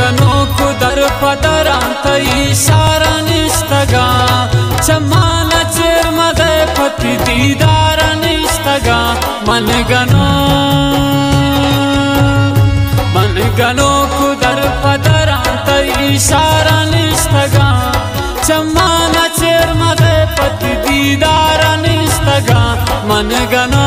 गनो कुदर पदरां तई सारा निस्तगा चमान चेर मदे पति दीदार निस्तगा मन गनो कुदर पदरां तई सारा निस्तगा चमान चेर मदे पति दीदार निस्तगा मन गनो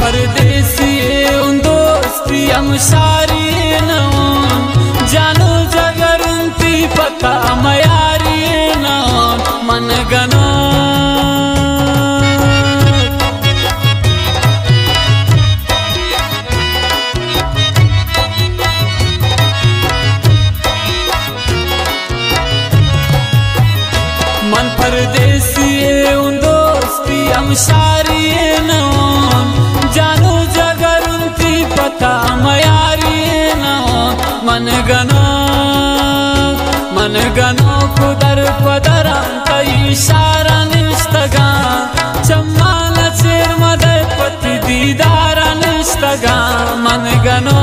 परदेसी उन दोस्ती हमसारी नौन जानो जगरंती पता मयारी नौन मन गनो मन परदेसी उन दोस्ती हमसारी नौन जानो जगरंती पता मयारी नौन मन गनो कुदर पदरां तई सारा निस्तगा चम्मान चेर मदे पति दीदार निस्तगा मन गनो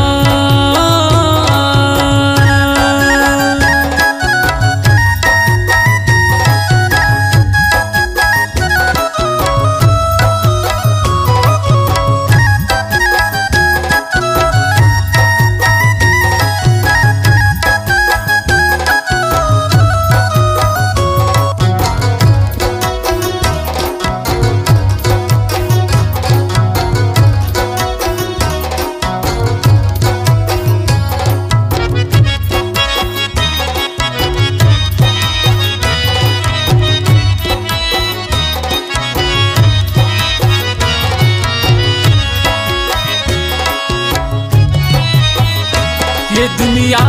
ये दुनिया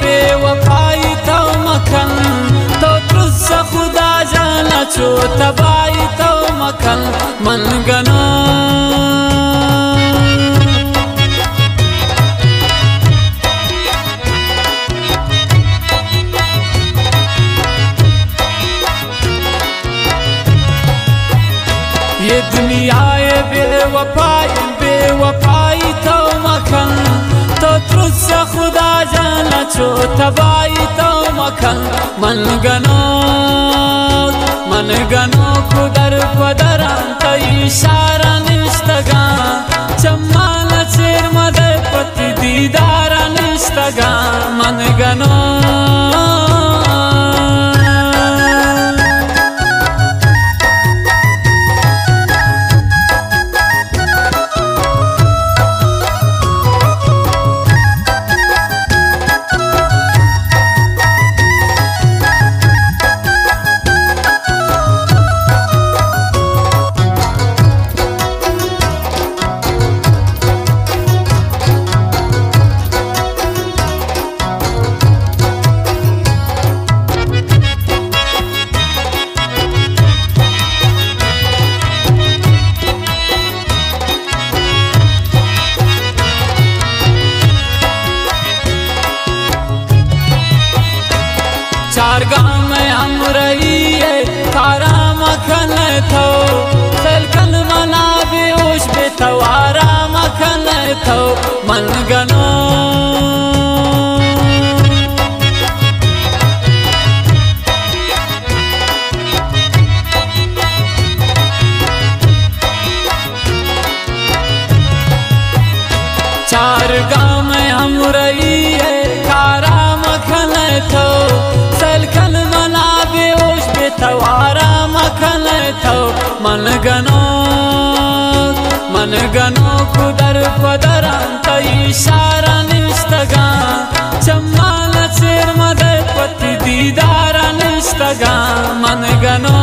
बेवफाई तो मखन तो तुझसे खुदा जाना चो तबाई तो मखन मन गनो ये दुनिया बेवफाई तो मखन तो तुझसे खुदा जाना चो तबाई तो मखन मन गनो कुदर पदरां तई सारा निस्तगा चम्मान चेर मदे पति दीदार निस्तगा मन गनो चार गाँव में हम रही है तारा मखन थो सलकन मना बेहोश बेतवारा मखन थो मन गनो चार गाँव में हम रही है तारा मखन थो सलकन मना बेहोश बेतवारा मखन थो मन गनो कुदर पदरान तई इशारा निष्तगा चम्माल चेर मदे पति दीदारा निष्तगा मन गनो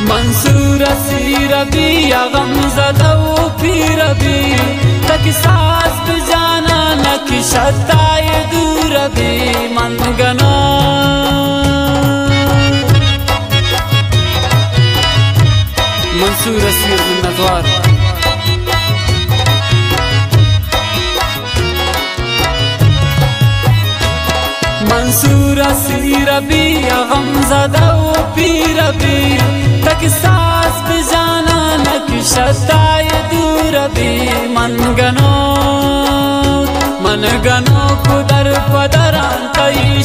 मंसूर सी रबी या गमज़दा वो पी रबी तक सास जाना न कि शताए दूर रबी मन गनो मंसूर सी नज़वार मंसूर सी रबी या गमज़दा वो पी रबी तक सास जाना न कि शताए दूर भी मन गनो कुदर पदरान तई